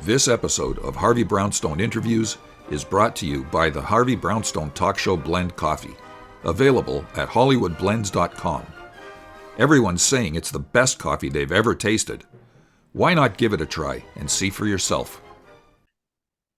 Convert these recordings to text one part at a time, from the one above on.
This episode of Harvey Brownstone Interviews is brought to you by the Harvey Brownstone Talk Show Blend Coffee, available at hollywoodblends.com. Everyone's saying it's the best coffee they've ever tasted. Why not give it a try and see for yourself?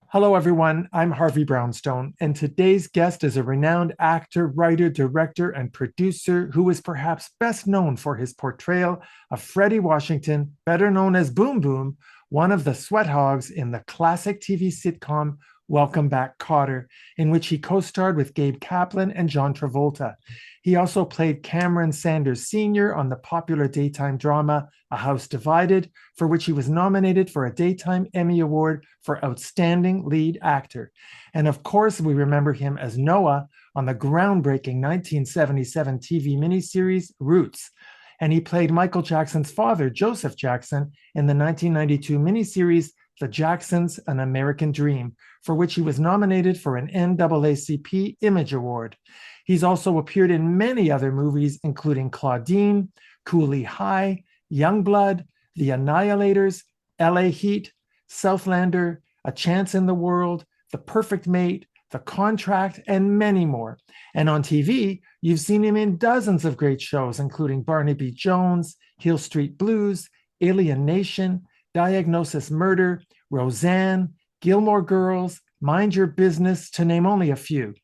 Hello, everyone. I'm Harvey Brownstone, and today's guest is a renowned actor, writer, director, and producer who is perhaps best known for his portrayal of Freddie Washington, better known as Boom Boom, one of the Sweathogs in the classic TV sitcom Welcome Back Kotter, in which he co-starred with Gabe Kaplan and John Travolta. He also played Cameron Sanders Sr. on the popular daytime drama A House Divided, for which he was nominated for a Daytime Emmy Award for Outstanding Lead Actor. And of course, we remember him as Noah on the groundbreaking 1977 TV miniseries Roots. And he played Michael Jackson's father, Joseph Jackson, in the 1992 miniseries The Jacksons: An American Dream, for which he was nominated for an NAACP Image Award. He's also appeared in many other movies, including Claudine, Cooley High, Youngblood, The Annihilators, LA Heat, Southlander, A Chance in the World, The Perfect Mate, The Contract, and many more. And on TV, you've seen him in dozens of great shows, including Barnaby Jones, Hill Street Blues, Alien Nation, Diagnosis Murder, Roseanne, Gilmore Girls, Mind Your Business, to name only a few.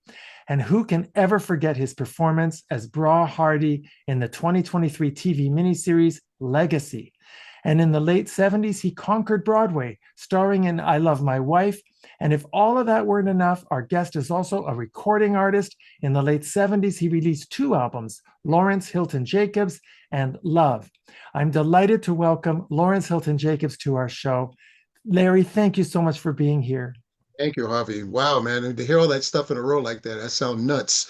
And who can ever forget his performance as Bra Hardy in the 2023 TV miniseries Legacy? And in the late 70s, he conquered Broadway, starring in I Love My Wife. And if all of that weren't enough, our guest is also a recording artist. In the late 70s, he released two albums, Lawrence-Hilton Jacobs and Love. I'm delighted to welcome Lawrence-Hilton Jacobs to our show. Larry, thank you so much for being here. Thank you, Harvey. Wow, man. And to hear all that stuff in a row like that sounds nuts.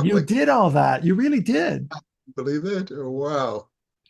You did all that. You really did. Believe it? Oh, wow.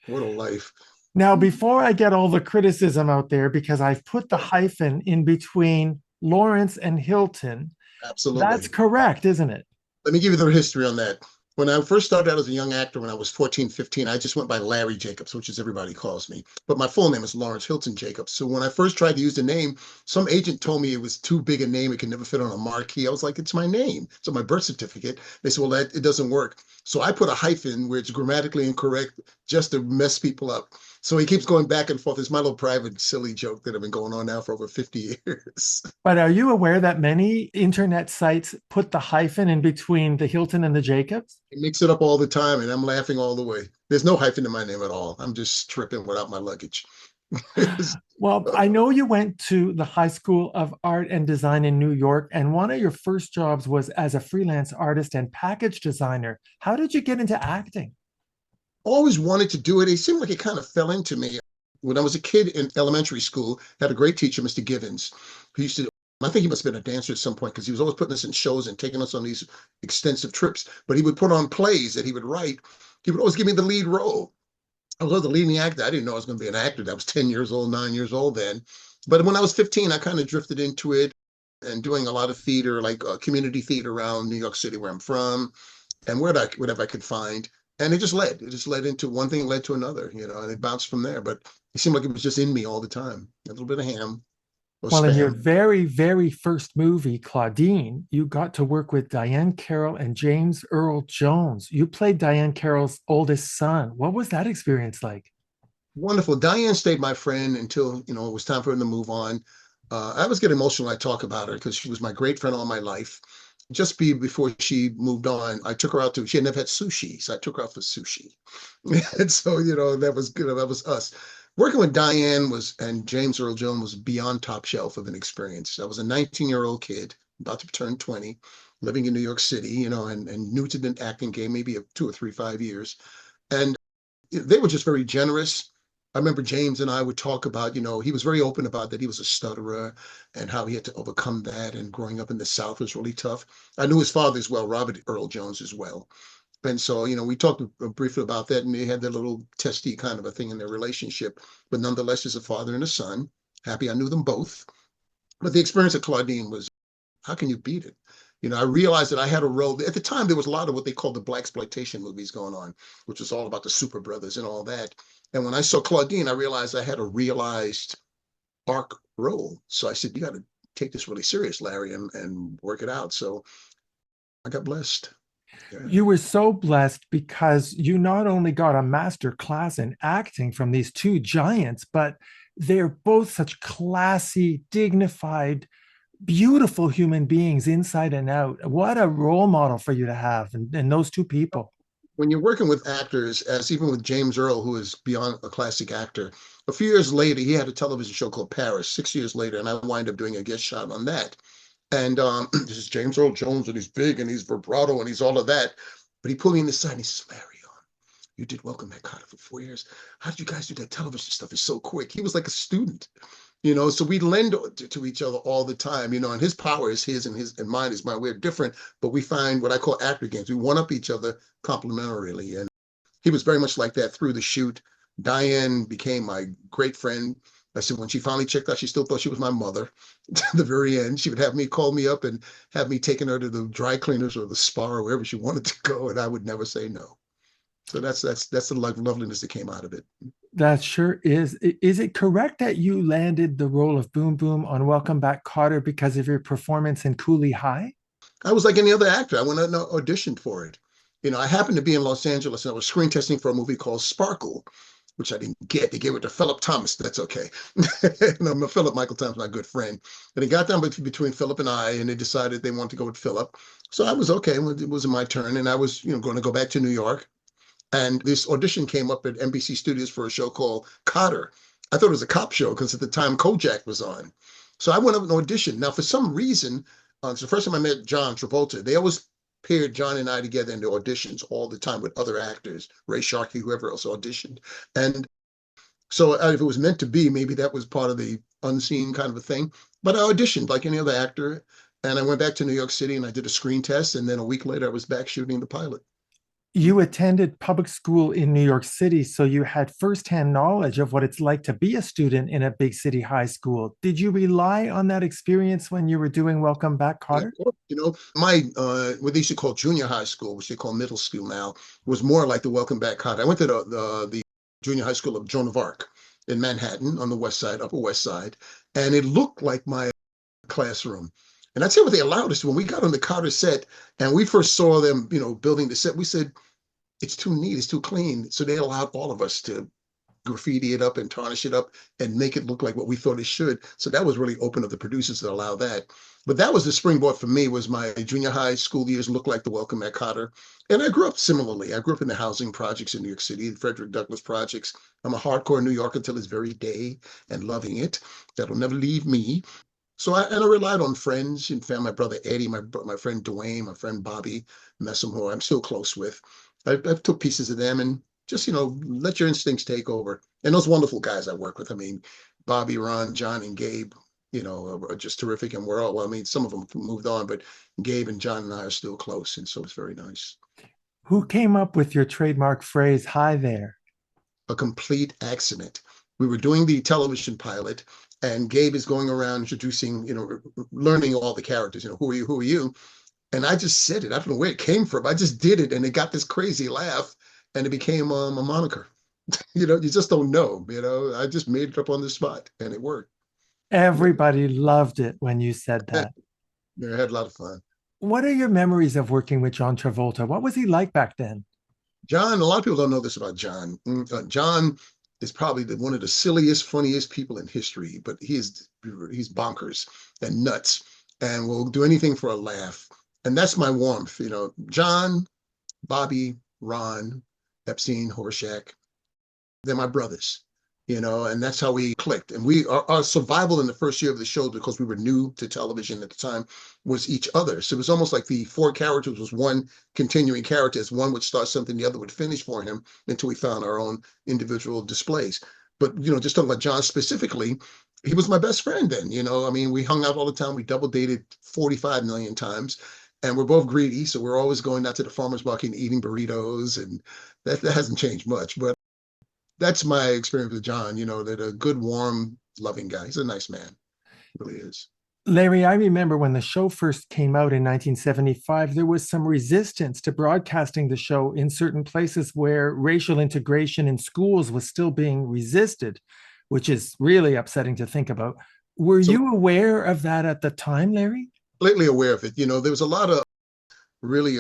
What a life. Now, before I get all the criticism out there, because I've put the hyphen in between Lawrence and Hilton. Absolutely. That's correct, isn't it? Let me give you the history on that. When I first started out as a young actor, when I was 14, 15, I just went by Larry Jacobs, which is everybody calls me. But my full name is Lawrence-Hilton Jacobs. So when I first tried to use the name, some agent told me it was too big a name. It could never fit on a marquee. I was like, it's my name. It's on my birth certificate. They said, well, it doesn't work. So I put a hyphen where it's grammatically incorrect just to mess people up. So he keeps going back and forth. It's my little private silly joke that I've been going on now for over 50 years. But are you aware that many internet sites put the hyphen in between the Hilton and the Jacobs? He mix it up all the time, and I'm laughing all the way. There's no hyphen in my name at all. I'm just tripping without my luggage. Well, I know you went to the High School of Art and Design in New York, and one of your first jobs was as a freelance artist and package designer. How did you get into acting? Always wanted to do it. It seemed like it kind of fell into me. When I was a kid in elementary school, I had a great teacher, Mr. Givens, who used to, I think he must have been a dancer at some point because he was always putting us in shows and taking us on these extensive trips. But he would put on plays that he would write. He would always give me the lead role. I was the leading actor. I didn't know I was going to be an actor. I was 10 years old, 9 years old then. But when I was 15, I kind of drifted into it and doing a lot of theater, like community theater around New York City, where I'm from, and whatever I could find. And it just led into one thing led to another, and it bounced from there. But it seemed like it was just in me all the time. A little bit of ham. Well, in your very, very first movie, Claudine, you got to work with Diane Carroll and James Earl Jones. You played Diane Carroll's oldest son. What was that experience like? Wonderful. Diane stayed my friend until, it was time for her to move on. I always get emotional when I talk about her because she was my great friend all my life. Just before she moved on, I took her out she had never had sushi, so I took her out for sushi. And so, that was good. That was us. Working with Diane and James Earl Jones was beyond top shelf of an experience. I was a 19-year-old kid, about to turn 20, living in New York City, and new to the acting game, maybe 2 or 3, 5 years. And they were just very generous. I remember James and I would talk about, he was very open about that he was a stutterer and how he had to overcome that. And growing up in the South was really tough. I knew his father as well, Robert Earl Jones as well. And so, we talked briefly about that, and they had that little testy kind of a thing in their relationship. But nonetheless, as a father and a son, happy I knew them both. But the experience of Claudine was, how can you beat it? I realized that I had a role. At the time, there was a lot of what they called the blaxploitation movies going on, which was all about the Super Brothers and all that. And when I saw Claudine, I realized I had a realized arc role. So I said, you got to take this really serious, Larry, and work it out. So I got blessed. Yeah. You were so blessed because you not only got a master class in acting from these two giants, but they're both such classy, dignified, beautiful human beings inside and out. What a role model for you to have, and those two people. When you're working with actors, as even with James Earl, who is beyond a classic actor, a few years later, he had a television show called Paris, 6 years later, and I wind up doing a guest shot on that. And this is James Earl Jones, and he's big, and he's vibrato, and he's all of that. But he pulled me in the side, and he says, Larry, you did Welcome Back Kotter for 4 years. How did you guys do that television stuff? It's so quick. He was like a student, so we lend to each other all the time, and his power is his and mine is mine. We're different, but we find what I call actor games. We one up each other complementarily. And he was very much like that through the shoot. Diane became my great friend. I said, when she finally checked out, she still thought she was my mother. To the very end, she would have me call me up and have me taking her to the dry cleaners or the spa or wherever she wanted to go, and I would never say no. So that's the loveliness that came out of it. That sure is. Is it correct that you landed the role of Boom Boom on Welcome Back Kotter because of your performance in Cooley High? I was like any other actor. I went out and auditioned for it. I happened to be in Los Angeles and I was screen testing for a movie called Sparkle, which I didn't get. They gave it to Philip Thomas. That's okay. No, Philip Michael Thomas, my good friend. And it got down between Philip and I, and they decided they wanted to go with Philip. So I was okay. It was my turn, and I was, going to go back to New York. And this audition came up at NBC Studios for a show called Kotter. I thought it was a cop show because at the time Kojak was on. So I went up and auditioned. Now, for some reason, it's the first time I met John Travolta. They always paired John and I together in the auditions all the time with other actors, Ray Sharkey, whoever else auditioned. And so if it was meant to be, maybe that was part of the unseen kind of a thing. But I auditioned like any other actor. And I went back to New York City and I did a screen test. And then a week later, I was back shooting the pilot. You attended public school in New York City, so you had firsthand knowledge of what it's like to be a student in a big city high school. Did you rely on that experience when you were doing Welcome Back Kotter? My what they used to call junior high school, which they call middle school now, was more like the Welcome Back Kotter. I went to the junior high school of Joan of Arc in Manhattan on the west side, Upper West Side, and it looked like my classroom. And I'd say what they allowed us to, when we got on the Kotter set and we first saw them, building the set, we said, it's too neat, it's too clean. So they allowed all of us to graffiti it up and tarnish it up and make it look like what we thought it should. So that was really open of the producers to allow that. But that was the springboard for me, was my junior high school years looked like the Welcome Back Kotter. And I grew up similarly. I grew up in the housing projects in New York City, the Frederick Douglass projects. I'm a hardcore New Yorker till this very day and loving it. That'll never leave me. So I relied on friends and family, my brother Eddie, my friend Dwayne, my friend Bobby Messam, who I'm still close with. I took pieces of them and just, let your instincts take over. And those wonderful guys I work with, I mean, Bobby, Ron, John, and Gabe, are just terrific. And some of them moved on, but Gabe and John and I are still close. And so it's very nice. Who came up with your trademark phrase, "Hi there"? A complete accident. We were doing the television pilot, and Gabe is going around introducing, learning all the characters, who are you, who are you? And I just said it. I don't know where it came from. I just did it, and it got this crazy laugh, and it became a moniker. You just don't know. I just made it up on the spot, and it worked. Everybody loved it when you said that. Yeah, I had a lot of fun. What are your memories of working with John Travolta? What was he like back then? John, a lot of people don't know this about John. John is probably one of the silliest, funniest people in history, but he's bonkers and nuts and will do anything for a laugh. And that's my warmth, John, Bobby, Ron, Epstein, Horshack, they're my brothers, and that's how we clicked. And our survival in the first year of the show, because we were new to television at the time, was each other. So it was almost like the four characters was one continuing character. As one would start something, the other would finish for him until we found our own individual displays. But, just talking about John specifically, he was my best friend then, we hung out all the time. We double dated 45 million times. And we're both greedy, so we're always going out to the farmer's market and eating burritos, and that hasn't changed much. But that's my experience with John, that a good, warm, loving guy. He's a nice man. He really is. Larry, I remember when the show first came out in 1975, there was some resistance to broadcasting the show in certain places where racial integration in schools was still being resisted. which is really upsetting to think about. Were So you aware of that at the time, Larry? lately aware of it. There was a lot of really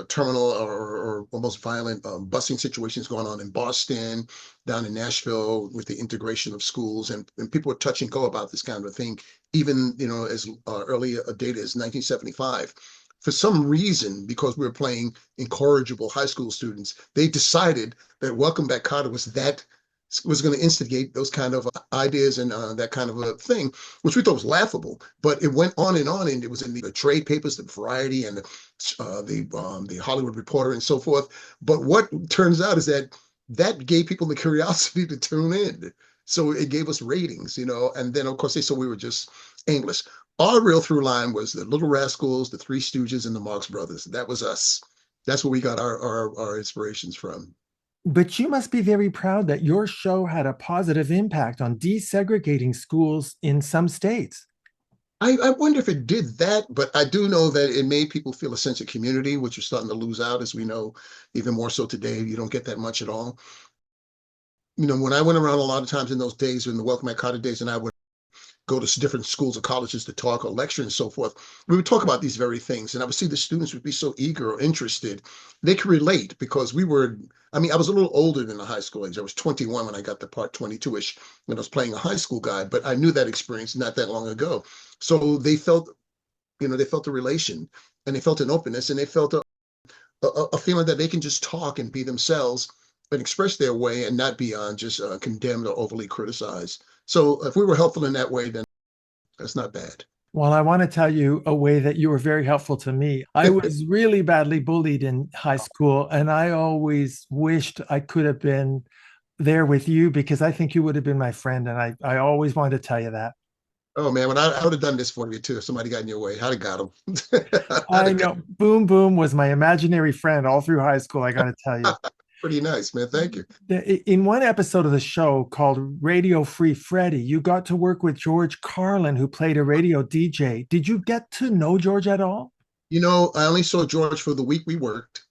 terminal or almost violent busing situations going on in Boston, down in Nashville with the integration of schools, and people were touch and go about this kind of thing, even as early a date as 1975. For some reason, because we were playing incorrigible high school students, they decided that Welcome Back Kotter was going to instigate those kind of ideas and that kind of a thing, which we thought was laughable. But it went on, and it was in the trade papers, the Variety, and the Hollywood Reporter, and so forth. But what turns out is that gave people the curiosity to tune in. So it gave us ratings, and then of course they saw we were just aimless. Our real through line was the Little Rascals, the Three Stooges, and the Marx Brothers. That was us. That's where we got our inspirations from. But you must be very proud that your show had a positive impact on desegregating schools in some states. I wonder if it did that, but I do know that it made people feel a sense of community, which is starting to lose out, as we know, even more so today. You don't get that much at all. When I went around a lot of times in those days, in the Welcome Back Kotter days, and I would go to different schools or colleges to talk or lecture and so forth, we would talk about these very things. And I would see the students would be so eager or interested. They could relate because I was a little older than the high school age. I was 21 when I got the part 22-ish when I was playing a high school guy, but I knew that experience not that long ago. So they felt a relation, and they felt an openness, and they felt a feeling that they can just talk and be themselves and express their way and not be just condemned or overly criticized. So if we were helpful in that way, then that's not bad. Well, I want to tell you a way that you were very helpful to me. I was really badly bullied in high school, and I always wished I could have been there with you because I think you would have been my friend. And I always wanted to tell you that. Oh man, I would have done this for you too if somebody got in your way. I'd have got them. I know. Boom Boom was my imaginary friend all through high school, I got to tell you. Pretty nice, man. Thank you. In one episode of the show called Radio Free Freddie, you got to work with George Carlin, who played a radio DJ. Did you get to know George at all? I only saw George for the week we worked.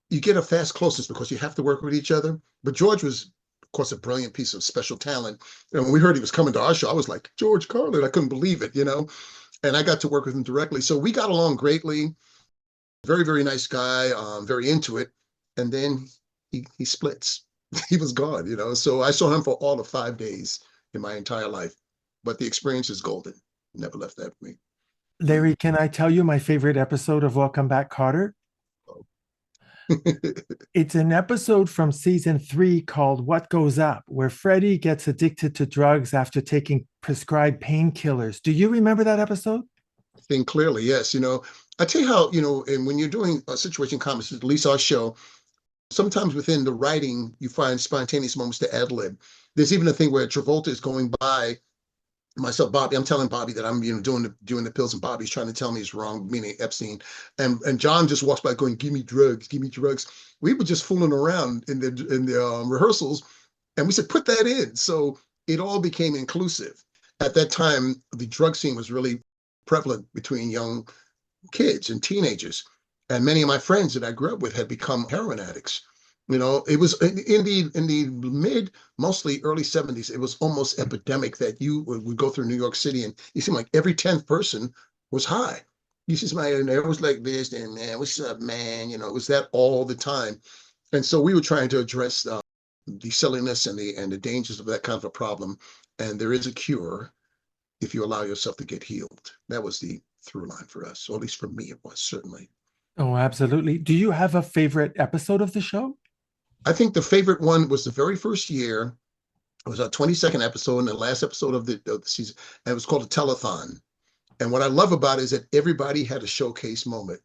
You get a fast closeness because you have to work with each other. But George was, of course, a brilliant piece of special talent. And when we heard he was coming to our show, I was like, George Carlin, I couldn't believe it, And I got to work with him directly. So we got along greatly. Very, very nice guy, very into it. And then he splits. He was gone, So I saw him for all of 5 days in my entire life. But the experience is golden. Never left that for me. Larry, can I tell you my favorite episode of Welcome Back, Kotter? Oh. It's an episode from season 3 called What Goes Up, where Freddie gets addicted to drugs after taking prescribed painkillers. Do you remember that episode? I think clearly, yes. I tell you how, and when you're doing a situation comedy, at least our show, sometimes within the writing, you find spontaneous moments to ad lib. There's even a thing where Travolta is going by myself, Bobby. I'm telling Bobby that I'm, doing the pills, and Bobby's trying to tell me it's wrong, meaning Epstein. And John just walks by going, "Give me drugs, give me drugs." We were just fooling around in the rehearsals, and we said, "Put that in." So it all became inclusive. At that time, the drug scene was really prevalent between young kids and teenagers. And many of my friends that I grew up with had become heroin addicts. It was in the mid, mostly early 70s, it was almost epidemic that you would go through New York City and you seemed like every 10th person was high. You see somebody and it was like this, and man, what's up, man? It was that all the time. And so we were trying to address the silliness and the dangers of that kind of a problem. And there is a cure if you allow yourself to get healed. That was the through line for us, or at least for me, it was certainly. Oh, absolutely. Do you have a favorite episode of the show? I think the favorite one was the very first year. It was our 22nd episode and the last episode of the season. And it was called a telethon. And what I love about it is that everybody had a showcase moment.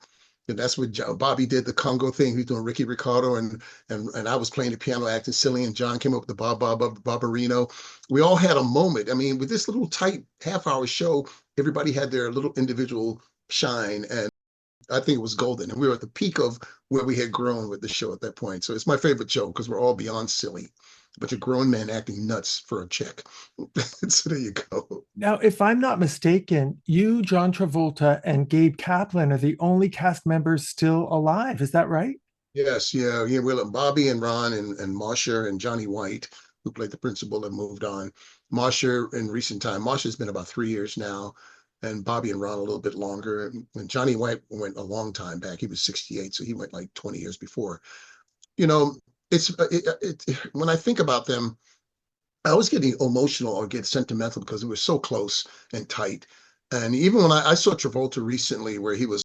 And that's what Bobby did, the Congo thing. He was doing Ricky Ricardo, and I was playing the piano, acting silly, and John came up with the Barbarino. We all had a moment. I mean, with this little tight half-hour show, everybody had their little individual shine, and I think it was golden. And we were at the peak of where we had grown with the show at that point. So it's my favorite show because we're all beyond silly. A bunch of grown men acting nuts for a check. So there you go. Now, if I'm not mistaken, you, John Travolta, and Gabe Kaplan are the only cast members still alive. Is that right? Yes, yeah. We're Bobby and Ron and Marsha and Johnny White. who played the principal and moved on. Marcia in recent time, Marcia's been about 3 years now, and Bobby and Ron a little bit longer. And Johnny White went a long time back. He was 68, so he went like 20 years before. You know, when I think about them, I was getting emotional or get sentimental because it was so close and tight. And even when I saw Travolta recently, where he was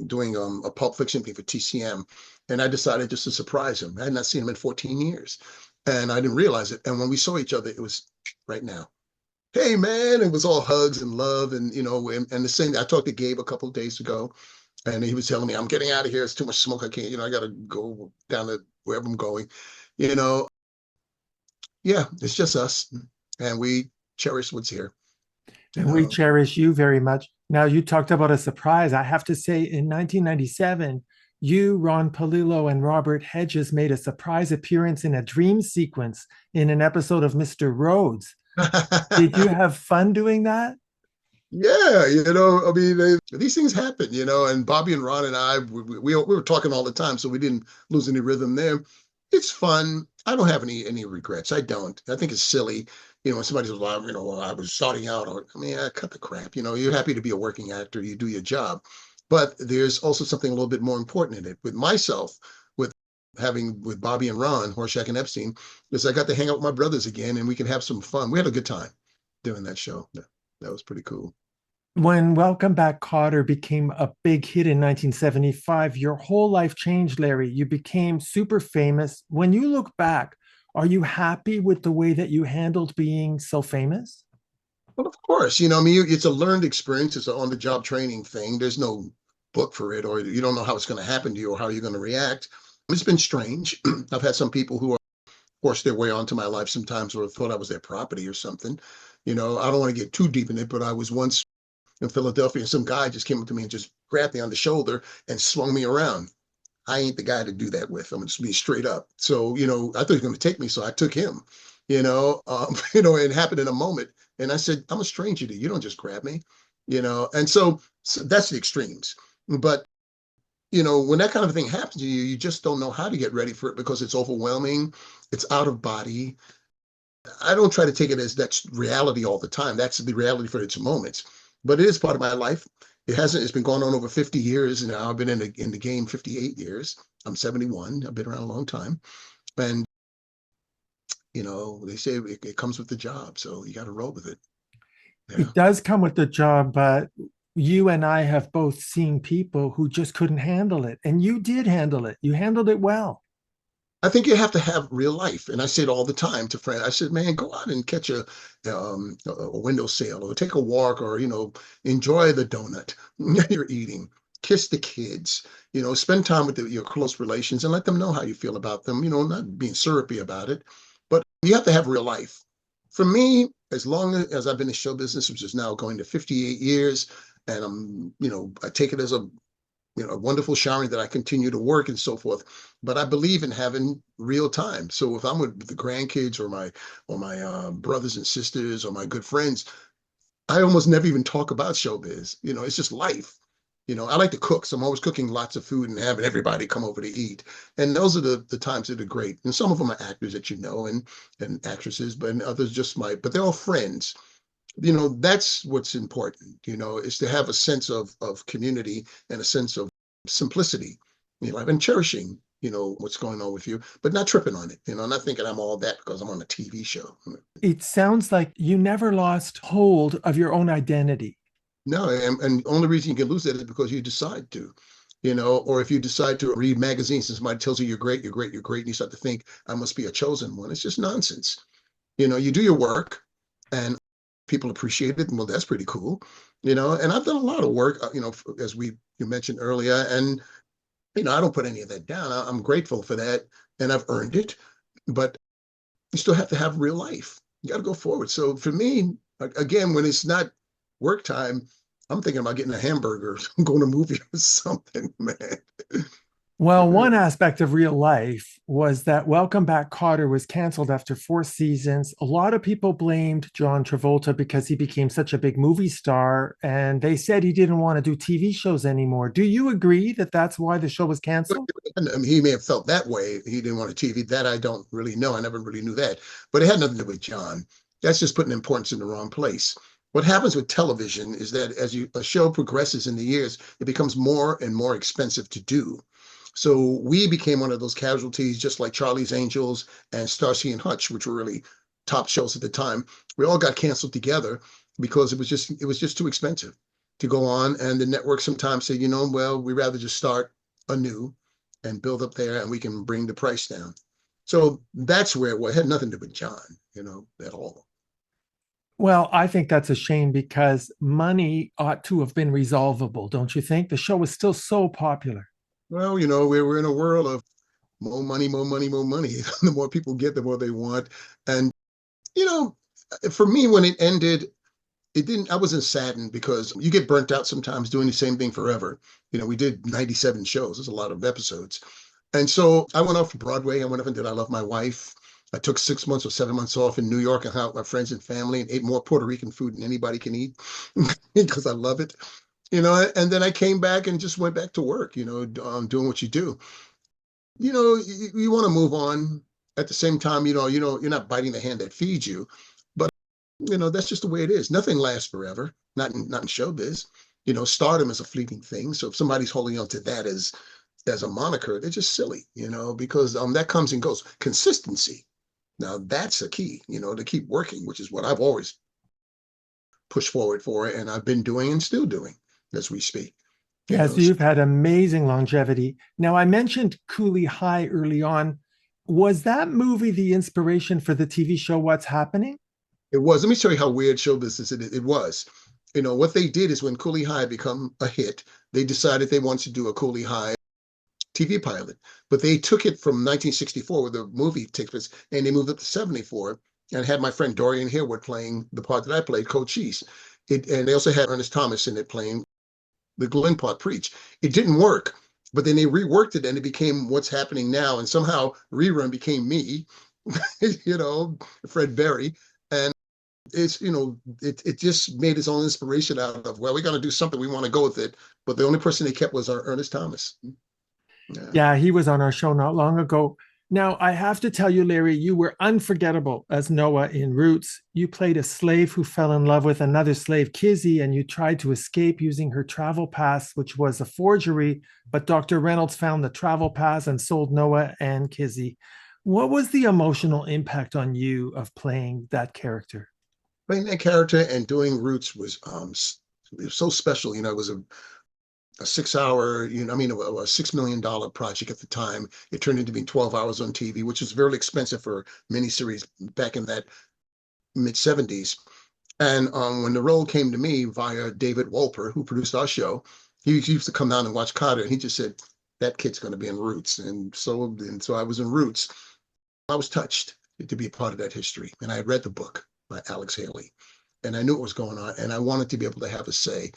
doing a Pulp Fiction thing for TCM, and I decided just to surprise him. I had not seen him in 14 years, and I didn't realize it. And when we saw each other, it was right now. Hey man, it was all hugs and love, and and the same. I talked to Gabe a couple of days ago, and he was telling me, I'm getting out of here. It's too much smoke. I can't, I got to go down to wherever I'm going. You know, yeah, it's just us, and we cherish what's here. And we cherish you very much. Now, you talked about a surprise. I have to say, in 1997, you, Ron Palillo, and Robert Hedges made a surprise appearance in a dream sequence in an episode of Mr. Rhodes. Did you have fun doing that? Yeah, I mean, these things happen, and Bobby and Ron and I, we were talking all the time, so we didn't lose any rhythm there. It's fun. I don't have any regrets. I don't. I think it's silly, when somebody says, well, I was starting out, cut the crap. You're happy to be a working actor. You do your job. But there's also something a little bit more important in it. With myself, with Bobby and Ron, Horshack and Epstein, is I got to hang out with my brothers again, and we can have some fun. We had a good time doing that show. That was pretty cool. When Welcome Back Kotter became a big hit in 1975, your whole life changed, Larry. You became super famous. When you look back, are you happy with the way that you handled being so famous? Well, of course, it's a learned experience. It's an on-the-job training thing. There's no book for it, or you don't know how it's going to happen to you or how you're going to react. It's been strange. I've had some people who are forced their way onto my life sometimes, or thought I was their property or something. I don't want to get too deep in it, but I was once in Philadelphia, and some guy just came up to me and just grabbed me on the shoulder and swung me around. I ain't the guy to do that with. I'm just be straight up. So, I thought he was going to take me, so I took him. It happened in a moment. And I said, I'm a stranger to you. You don't just grab me, And so that's the extremes. But when that kind of thing happens to you, you just don't know how to get ready for it because it's overwhelming. It's out of body. I don't try to take it as that's reality all the time. That's the reality for its moments. But it is part of my life. It's been going on over 50 years now. I've been in the game 58 years. I'm 71. I've been around a long time. And, they say it comes with the job. So you got to roll with it. Yeah. It does come with the job, but you and I have both seen people who just couldn't handle it. And you did handle it. You handled it well. I think you have to have real life. And I say it all the time to friends. I said, man, go out and catch a windowsill or take a walk or, enjoy the donut you're eating. Kiss the kids, spend time with your close relations and let them know how you feel about them, not being syrupy about it. But you have to have real life. For me, as long as I've been in show business, which is now going to 58 years, and I take it as a wonderful showering that I continue to work and so forth. But I believe in having real time. So if I'm with the grandkids or my brothers and sisters or my good friends, I almost never even talk about showbiz. It's just life. I like to cook, so I'm always cooking lots of food and having everybody come over to eat. And those are the times that are great. And some of them are actors that and actresses, but others just might. But they're all friends. That's what's important, is to have a sense of community and a sense of simplicity, and cherishing, what's going on with you, but not tripping on it, not thinking I'm all that because I'm on a TV show. It sounds like you never lost hold of your own identity. No, and the only reason you can lose that is because you decide to, or if you decide to read magazines and somebody tells you you're great, you're great, you're great, and you start to think I must be a chosen one. It's just nonsense. You do your work and people appreciate it, and well, that's pretty cool, and I've done a lot of work, as you mentioned earlier, and I don't put any of that down. I'm grateful for that, and I've earned it, but you still have to have real life. You got to go forward. So for me, again, when it's not work time, I'm thinking about getting a hamburger, going to a movie or something, man. Well, one aspect of real life was that Welcome Back Kotter was canceled after 4 seasons. A lot of people blamed John Travolta because he became such a big movie star, and they said he didn't want to do TV shows anymore. Do you agree that that's why the show was canceled? I mean, he may have felt that way. He didn't want a TV. That I don't really know. I never really knew that. But it had nothing to do with John. That's just putting importance in the wrong place. What happens with television is that a show progresses in the years, it becomes more and more expensive to do. So we became one of those casualties, just like Charlie's Angels and Starsky and Hutch, which were really top shows at the time. We all got canceled together because it was just too expensive to go on. And the network sometimes say, well, we'd rather just start anew and build up there, and we can bring the price down. So that's where it had nothing to do with John, at all. Well, I think that's a shame because money ought to have been resolvable, don't you think? The show was still so popular. Well, we're in a world of more money, more money, more money. The more people get, the more they want. And, you know, for me, when it ended, I wasn't saddened because you get burnt out sometimes doing the same thing forever. We did 97 shows. There's a lot of episodes. And so I went off to Broadway. I went up and did I Love My Wife. I took 6 months or 7 months off in New York and hung out with my friends and family and ate more Puerto Rican food than anybody can eat because I love it. And then I came back and just went back to work, doing what you do. You want to move on. At the same time, you're not biting the hand that feeds you. But, that's just the way it is. Nothing lasts forever, not in showbiz. Stardom is a fleeting thing. So if somebody's holding on to that as a moniker, they're just silly, because that comes and goes. Consistency. Now that's a key, to keep working, which is what I've always pushed forward for, and I've been doing and still doing as we speak. Yes, you've had amazing longevity. Now, I mentioned Cooley High early on. Was that movie the inspiration for the TV show What's Happening? It was. Let me show you how weird show business it was. What they did is when Cooley High become a hit, they decided they wanted to do a Cooley High TV pilot, but they took it from 1964 where the movie takes place and they moved up to 74 and had my friend Dorian Harewood playing the part that I played, Cochise. And they also had Ernest Thomas in it playing the Glenn part, Preach. It didn't work, but then they reworked it and it became What's Happening Now. And somehow Rerun became me, Fred Berry. And it's, it just made its own inspiration out of, well, we got to do something. We want to go with it. But the only person they kept was our Ernest Thomas. Yeah, he was on our show not long ago. Now, I have to tell you, Larry, you were unforgettable as Noah in Roots. You played a slave who fell in love with another slave, Kizzy, and you tried to escape using her travel pass, which was a forgery. But Dr. Reynolds found the travel pass and sold Noah and Kizzy. What was the emotional impact on you of playing that character? Playing that character and doing Roots was it was so special. It was a 6 hour, a $6 million project at the time. It turned into being 12 hours on TV, which was very expensive for miniseries back in that mid 70s. And when the role came to me via David Wolper, who produced our show, he used to come down and watch Kotter, and he just said, that kid's going to be in Roots. And so I was in Roots. I was touched to be a part of that history. And I had read the book by Alex Haley, and I knew what was going on, and I wanted to be able to have a say.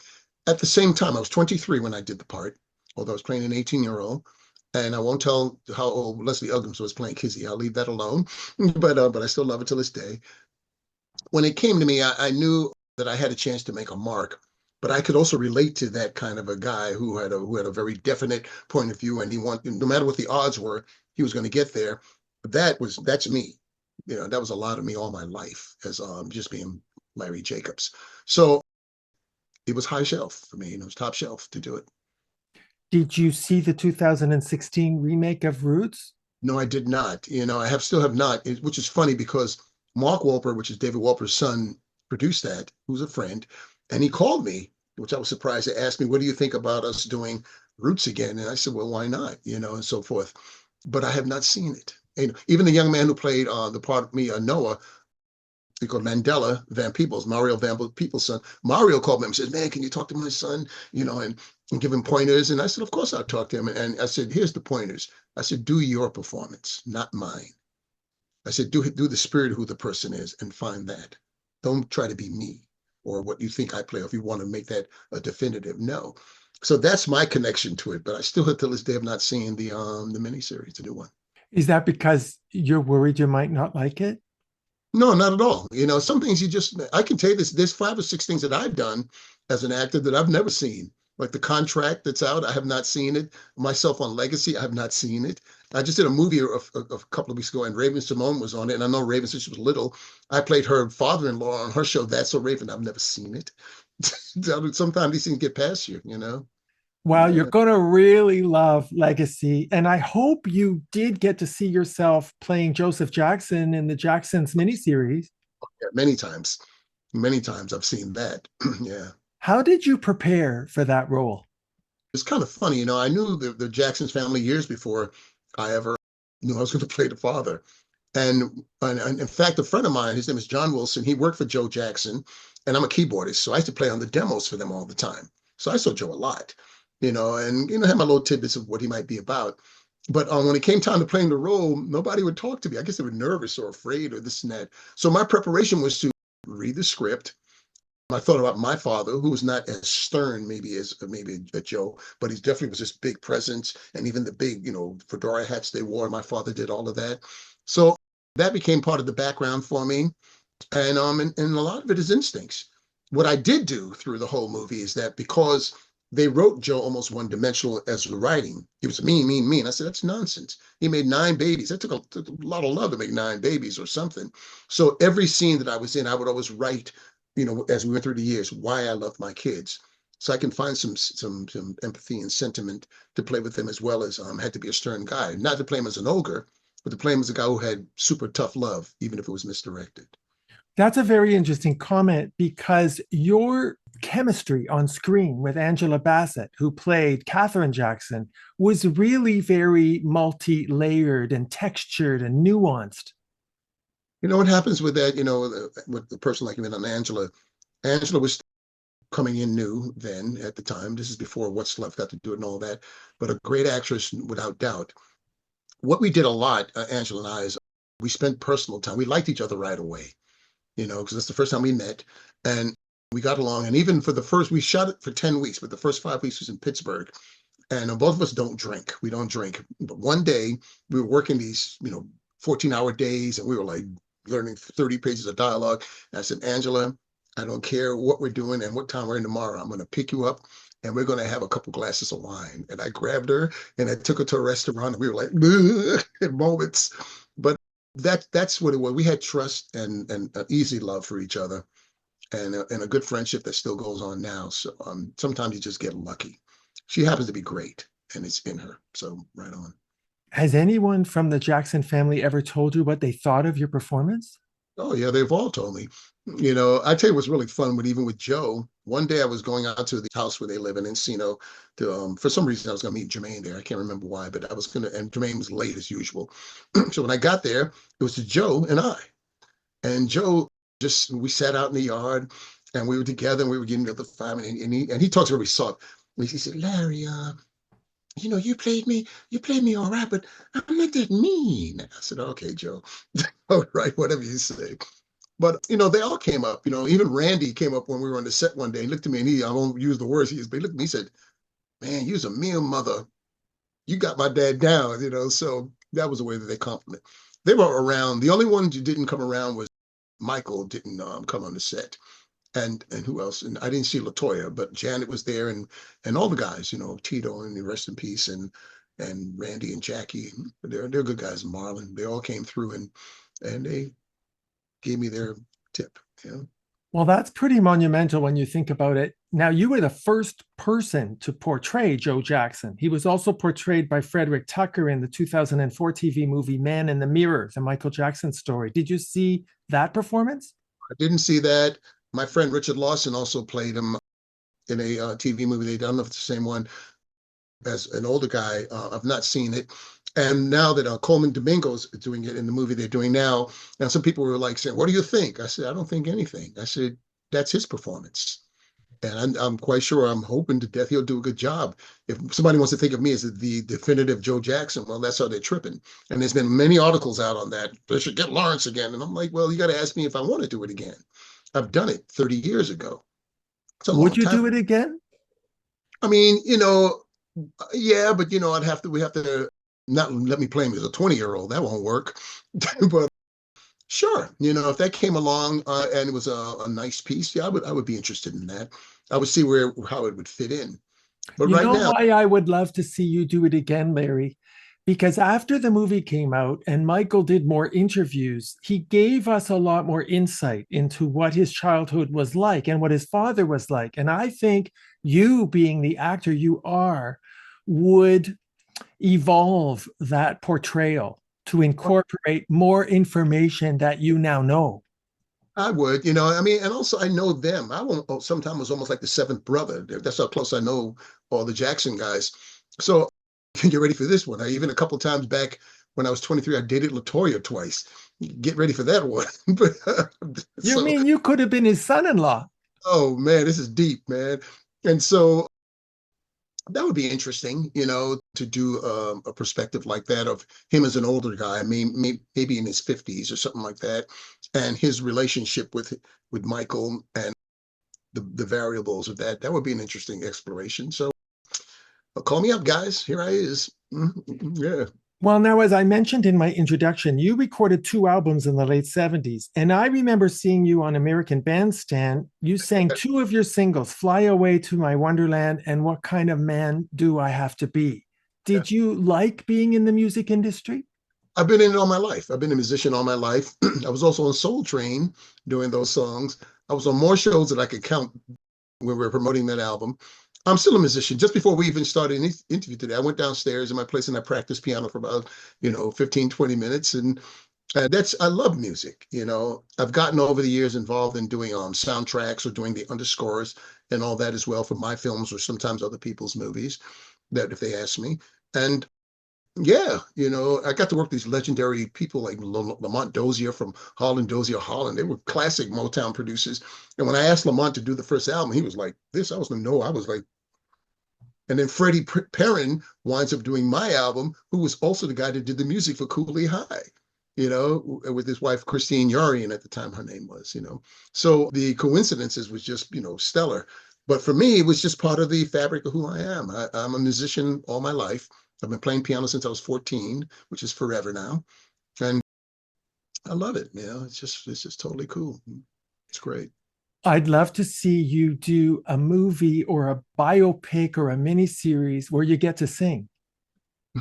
At the same time, I was 23 when I did the part, although I was playing an 18-year-old. And I won't tell how old Leslie Uggams was playing Kizzy. I'll leave that alone. But I still love it to this day. When it came to me, I knew that I had a chance to make a mark, but I could also relate to that kind of a guy who had a very definite point of view, and he wanted, no matter what the odds were, he was going to get there. That's me. That was a lot of me all my life as just being Larry Jacobs. So it was high shelf for me. It was top shelf to do it. Did you see the 2016 remake of Roots? No, I did not. I still have not, which is funny because Mark Wolper, which is David Wolper's son, produced that, who's a friend, and he called me, which I was surprised. He asked me, what do you think about us doing Roots again? And I said, well, why not? And so forth. But I have not seen it. Even the young man who played the part of me, Noah, he called Mandela Van Peebles, Mario Van Peebles' son. Mario called me and said, man, can you talk to my son? And give him pointers. And I said, of course I'll talk to him. And I said, here's the pointers. I said, do your performance, not mine. I said, do the spirit of who the person is and find that. Don't try to be me or what you think I play, or if you want to make that a definitive. No. So that's my connection to it. But I still, to this day, have not seen the miniseries, the new one. Is that because you're worried you might not like it? No, not at all. Some things I can tell you this, there's 5 or 6 things that I've done as an actor that I've never seen. Like The Contract that's out, I have not seen it. Myself on Legacy, I have not seen it. I just did a movie a couple of weeks ago, and Raven Simone was on it. And I know Raven since she was little. I played her father-in-law on her show, That's So Raven. I've never seen it. Sometimes these things get past you. Well, you're Yeah, going to really love Legacy. And I hope you did get to see yourself playing Joseph Jackson in the Jacksons miniseries. yeah, many times. Many times I've seen that. Yeah. How did you prepare for that role? It's kind of funny, I knew the Jackson's family years before I ever knew I was going to play the father. And in fact, a friend of mine, his name is John Wilson, he worked for Joe Jackson, and I'm a keyboardist. So I used to play on the demos for them all the time. So I saw Joe a lot, and, had my little tidbits of what he might be about. But when it came time to playing the role, nobody would talk to me. I guess they were nervous or afraid or this and that. So my preparation was to read the script. I thought about my father, who was not as stern, maybe as maybe a Joe, but he definitely was this big presence, and even the big, fedora hats they wore. My father did all of that, so that became part of the background for me, and a lot of it is instincts. What I did do through the whole movie is that because they wrote Joe almost one-dimensional as the writing, he was mean, mean, mean. I said that's nonsense. He made 9 babies. That took a lot of love to make 9 babies or something. So every scene that I was in, I would always write as we went through the years, why I love my kids. So I can find some empathy and sentiment to play with them, as well as had to be a stern guy, not to play him as an ogre, but to play him as a guy who had super tough love, even if it was misdirected. That's a very interesting comment because your chemistry on screen with Angela Bassett, who played Katherine Jackson, was really very multi layered and textured and nuanced. What happens with that, with the person like me and Angela. Angela was coming in new then at the time. This is before What's Left got to do it and all that, but a great actress without doubt. What we did a lot, Angela and I, is we spent personal time. We liked each other right away, because that's the first time we met. And we got along. And even for the first, we shot it for 10 weeks, but the first 5 weeks was in Pittsburgh. And both of us don't drink. We don't drink. But one day we were working these, 14-hour days, and we were like learning 30 pages of dialogue. And I said, Angela, I don't care what we're doing and what time we're in tomorrow. I'm going to pick you up and we're going to have a couple glasses of wine. And I grabbed her and I took her to a restaurant, and we were like, in moments. But that's what it was. We had trust and an easy love for each other, and a good friendship that still goes on now. So sometimes you just get lucky. She happens to be great, and it's in her. So right on. Has anyone from the Jackson family ever told you what they thought of your performance? Oh yeah, they've all told me. I tell you what's really fun, but even with Joe, one day I was going out to the house where they live in Encino. For some reason I was going to meet Jermaine there. I can't remember why, but I was going to, and Jermaine was late as usual. So when I got there, it was just Joe and I. And Joe, we sat out in the yard, and we were together, and we were getting to the family, and he talks very soft. And he said, Larry, you played me all right, but I'm not that mean. I said, okay, Joe. All right, whatever you say. But they all came up. Even Randy came up when we were on the set one day. He looked at me, and I won't use the words he used, but he looked at me and said, "Man, you's a mean mother. You got my dad down." So that was the way that they compliment. They were around. The only one who didn't come around was Michael. Didn't come on the set, and who else? And I didn't see Latoya, but Janet was there, and all the guys. Tito, and rest in peace, and Randy and Jackie. They're good guys. Marlon. They all came through, and they gave me their tip. Well, that's pretty monumental when you think about it. Now, you were the first person to portray Joe Jackson. He was also portrayed by Frederick Tucker in the 2004 TV movie Man in the Mirror, the Michael Jackson story. Did you see that performance? I didn't see that. My friend Richard Lawson also played him in a TV movie. I don't know if it's the same one. As an older guy, I've not seen it. And now that Coleman Domingo's doing it in the movie they're doing now, and some people were like saying, "What do you think?" I said, "I don't think anything." I said, "That's his performance." And I'm quite sure, I'm hoping to death he'll do a good job. If somebody wants to think of me as the definitive Joe Jackson, well, that's how they're tripping. And there's been many articles out on that. They should get Lawrence again. And I'm like, well, you got to ask me if I want to do it again. I've done it 30 years ago. It's a long Would you time. do it again? I mean, yeah, but we have to not let me play him as a 20-year-old. That won't work. But sure, if that came along and it was a nice piece, yeah, I would be interested in that. I would see how it would fit in. But You right know now, why I would love to see you do it again, Larry? Because after the movie came out and Michael did more interviews, he gave us a lot more insight into what his childhood was like and what his father was like. And I think you, being the actor you are, would evolve that portrayal to incorporate more information that you now know. I would, I mean, and also I know them. I won't, sometimes was almost like the seventh brother. That's how close I know all the Jackson guys. So get ready for this one. I even a couple times back when I was 23, I dated LaToya twice. Get ready for that one. But You so, mean you could have been his son in law? oh man, this is deep, man. And so that would be interesting, to do a perspective like that of him as an older guy, I mean, maybe in his 50s or something like that, and his relationship with Michael and the variables of that. That would be an interesting exploration. So call me up, guys. Here I is. Yeah. Well, now, as I mentioned in my introduction, you recorded two albums in the late 70s. And I remember seeing you on American Bandstand. You sang two of your singles, Fly Away to My Wonderland and What Kind of Man Do I Have to Be? Yeah. Did you like being in the music industry? I've been in it all my life. I've been a musician all my life. I was also on Soul Train doing those songs. I was on more shows than I could count when we were promoting that album. I'm still a musician. Just before we even started an interview today, I went downstairs in my place and I practiced piano for about, 15, 20 minutes. And I love music. I've gotten over the years involved in doing soundtracks or doing the underscores and all that as well for my films or sometimes other people's movies that if they ask me. And yeah, I got to work with these legendary people like Lamont Dozier from Holland Dozier Holland. They were classic Motown producers. And when I asked Lamont to do the first album, he was like, "This." I was like, "No." I was like, and then Freddie Perrin winds up doing my album, who was also the guy that did the music for Cooley High, with his wife Christine Yarian at the time her name was. So the coincidences was just stellar. But for me, it was just part of the fabric of who I am. I'm a musician all my life. I've been playing piano since I was 14, which is forever now. And I love it. It's just totally cool. It's great. I'd love to see you do a movie or a biopic or a miniseries where you get to sing.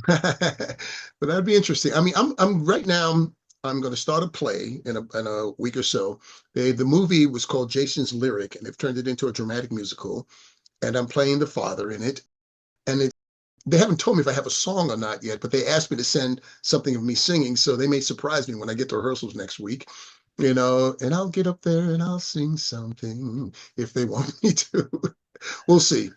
But that'd be interesting. I mean, I'm right now. I'm going to start a play in a week or so. The movie was called Jason's Lyric, and they've turned it into a dramatic musical. And I'm playing the father in it. And they haven't told me if I have a song or not yet, but they asked me to send something of me singing, so they may surprise me when I get to rehearsals next week. And I'll get up there and I'll sing something if they want me to. We'll see.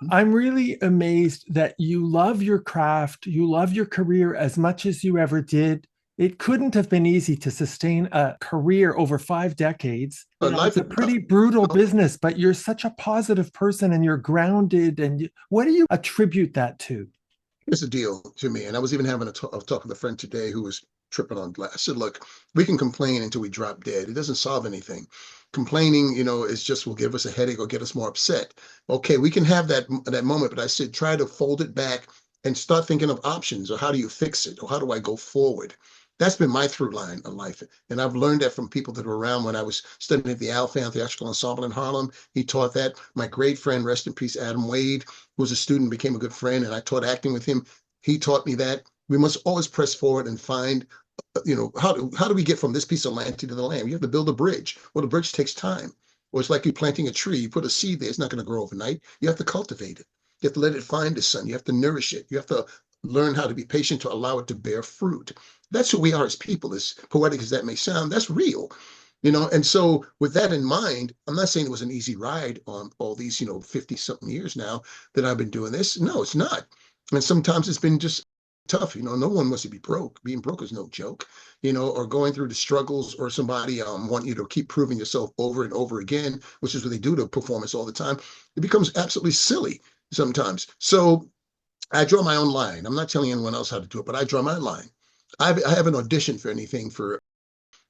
I'm really amazed that you love your craft, you love your career as much as you ever did. It couldn't have been easy to sustain a career over 5 decades. Life It's a is tough. pretty brutal business, but you're such a positive person and you're grounded. And what do you attribute that to? Here's the deal to me, and I was even having a talk with a friend today who was tripping on glass. I said, look, we can complain until we drop dead. It doesn't solve anything. Complaining, is just will give us a headache or get us more upset. Okay, we can have that moment, but I said, try to fold it back and start thinking of options or how do you fix it or how do I go forward? That's been my through line in life. And I've learned that from people that were around when I was studying at the Al Fan Theatrical Ensemble in Harlem. He taught that. My great friend, rest in peace, Adam Wade, who was a student, became a good friend, and I taught acting with him. He taught me that we must always press forward and find, how do we get from this piece of land to the land? You have to build a bridge. Well, the bridge takes time. Or it's like you planting a tree. You put a seed there. It's not going to grow overnight. You have to cultivate it. You have to let it find the sun. You have to nourish it. You have to learn how to be patient to allow it to bear fruit. That's who we are as people, as poetic as that may sound. That's real. And so with that in mind, I'm not saying it was an easy ride on all these, 50 something years now that I've been doing this. No, it's not. And sometimes it's been just tough. No one wants to be broke. Being broke is no joke, or going through the struggles or somebody want you to keep proving yourself over and over again, which is what they do to performance all the time. It becomes absolutely silly sometimes. So I draw my own line. I'm not telling anyone else how to do it, but I draw my line. I haven't auditioned for anything for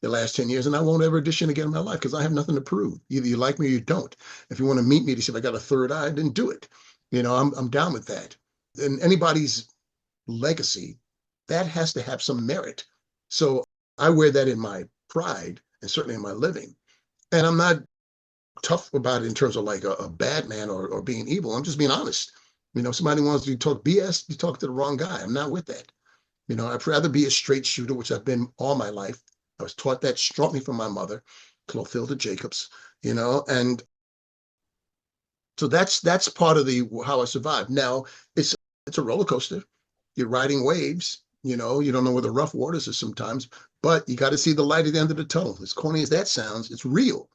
the last 10 years, and I won't ever audition again in my life because I have nothing to prove. Either you like me or you don't. If you want to meet me to see if I got a third eye, then do it. I'm down with that. And anybody's legacy, that has to have some merit. So I wear that in my pride and certainly in my living. And I'm not tough about it in terms of like a bad man or being evil. I'm just being honest. If somebody wants to talk BS, you talk to the wrong guy. I'm not with that. I'd rather be a straight shooter, which I've been all my life. I was taught that strongly from my mother, Lawrence-Hilton Jacobs, and so that's part of the how I survived. Now it's a roller coaster. You're riding waves, you don't know where the rough waters are sometimes, but you got to see the light at the end of the tunnel. As corny as that sounds, it's real.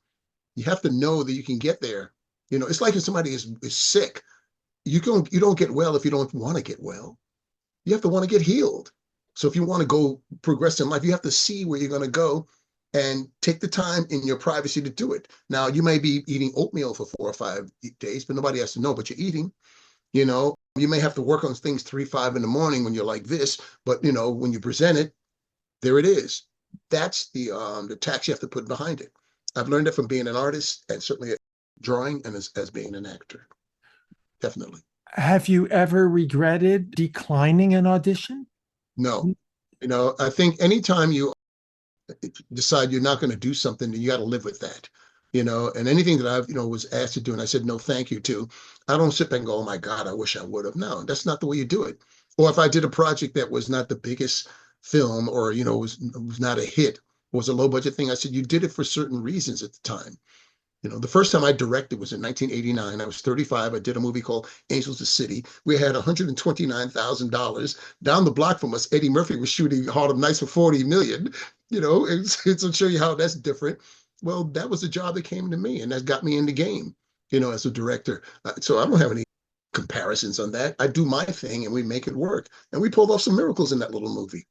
You have to know that you can get there. It's like if somebody is sick, you don't get well if you don't want to get well. You have to want to get healed. So if you want to go progress in life, you have to see where you're going to go and take the time in your privacy to do it. Now, you may be eating oatmeal for 4 or 5 days, but nobody has to know, but you're eating. You may have to work on things 3, 5 in the morning when you're like this, but when you present it, there it is. That's the tax you have to put behind it. I've learned it from being an artist and certainly drawing and as being an actor. Definitely. Have you ever regretted declining an audition? No. I think anytime you decide you're not going to do something, you got to live with that. And anything that I've, was asked to do and I said, no, thank you to, I don't sit back and go, oh my God, I wish I would have. No, that's not the way you do it. Or if I did a project that was not the biggest film or, was not a hit, was a low budget thing, I said, you did it for certain reasons at the time. The first time I directed was in 1989. I was 35. I did a movie called Angels of the City. We had $129,000 down the block from us. Eddie Murphy was shooting Harlem Nights for 40 million. It's to show you how that's different. Well, that was the job that came to me, and that got me in the game, as a director. So I don't have any comparisons on that. I do my thing, and we make it work. And we pulled off some miracles in that little movie.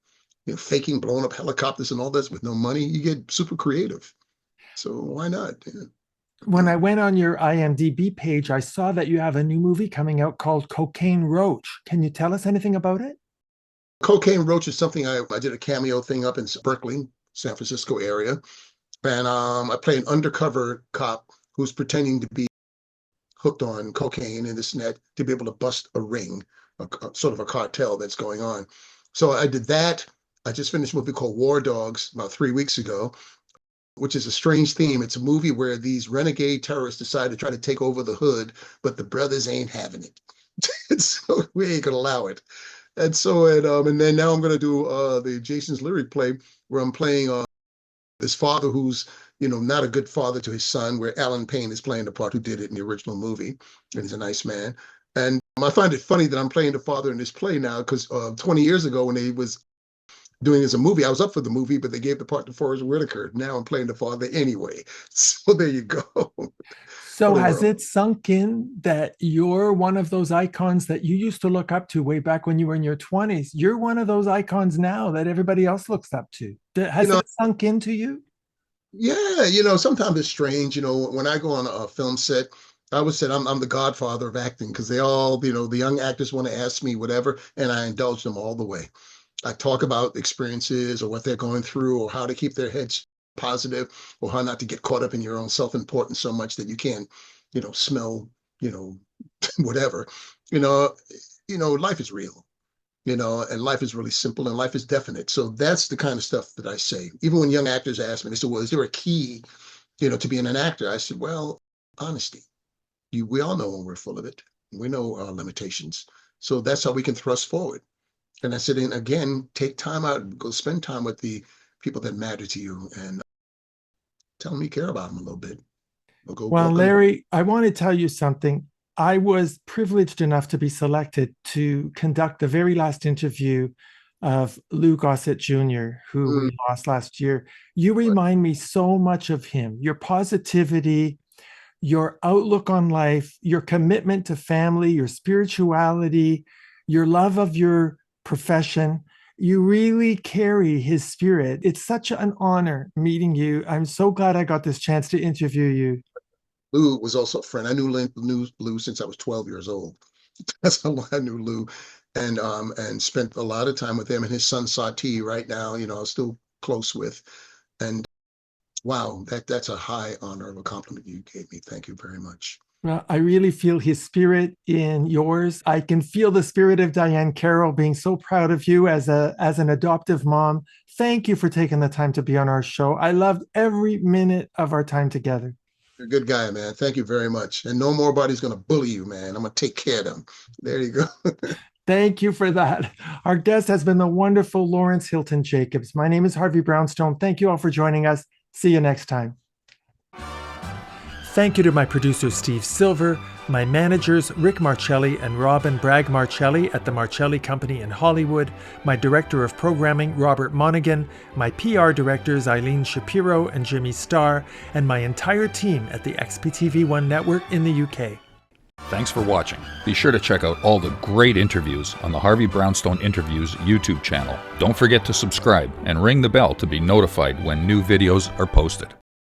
Faking blowing up helicopters and all this with no money. You get super creative. So why not? Yeah. When I went on your IMDb page, I saw that you have a new movie coming out called Cocaine Roach. Can you tell us anything about it? Cocaine Roach is something I did a cameo thing up in Berkeley, San Francisco area. And I play an undercover cop who's pretending to be hooked on cocaine and this and that to be able to bust a ring, sort of a cartel that's going on. So I did that. I just finished a movie called War Dogs about 3 weeks ago, which is a strange theme. It's a movie where these renegade terrorists decide to try to take over the hood, but the brothers ain't having it. And so we ain't gonna allow it. And so, and then now I'm gonna do the Jason's Lyric play where I'm playing this father who's, not a good father to his son, where Alan Payne is playing the part who did it in the original movie, and he's a nice man. And I find it funny that I'm playing the father in this play now, because 20 years ago when they was doing it as a movie, I was up for the movie, but they gave the part to Forrest Whitaker. Now I'm playing the father anyway. So there you go. So has it sunk in that you're one of those icons that you used to look up to way back when you were in your 20s? You're one of those icons now that everybody else looks up to. Has it sunk into you? Yeah, sometimes it's strange. When I go on a film set, I would say I'm the godfather of acting because they all, the young actors want to ask me whatever, and I indulge them all the way. I talk about experiences or what they're going through or how to keep their heads positive or how not to get caught up in your own self-importance so much that you can't, smell, whatever. Life is real, and life is really simple and life is definite. So that's the kind of stuff that I say. Even when young actors ask me, they say, well, is there a key, to being an actor? I said, well, honesty. We all know when we're full of it. We know our limitations. So that's how we can thrust forward. And I said, and again, take time out, go spend time with the people that matter to you and tell them you care about them a little bit. Well, Larry, I want to tell you something. I was privileged enough to be selected to conduct the very last interview of Lou Gossett Jr., who we lost last year. You remind me so much of him, your positivity, your outlook on life, your commitment to family, your spirituality, your love of your profession. You really carry his spirit. It's such an honor meeting you. I'm so glad I got this chance to interview you. Lou was also a friend. I knew Lou since I was 12 years old. That's how long I knew Lou, and spent a lot of time with him and his son Sati. Right now, I'm still close with. And wow, that's a high honor of a compliment you gave me. Thank you very much. Well, I really feel his spirit in yours. I can feel the spirit of Diane Carroll being so proud of you as an adoptive mom. Thank you for taking the time to be on our show. I loved every minute of our time together. You're a good guy, man. Thank you very much. And no more body's going to bully you, man. I'm going to take care of them. There you go. Thank you for that. Our guest has been the wonderful Lawrence-Hilton Jacobs. My name is Harvey Brownstone. Thank you all for joining us. See you next time. Thank you to my producer, Steve Silver, my managers, Rick Marcelli and Robin Bragg Marcelli at the Marcelli Company in Hollywood, my director of programming, Robert Monaghan, my PR directors, Eileen Shapiro and Jimmy Starr, and my entire team at the XPTV1 network in the UK. Thanks for watching. Be sure to check out all the great interviews on the Harvey Brownstone Interviews YouTube channel. Don't forget to subscribe and ring the bell to be notified when new videos are posted.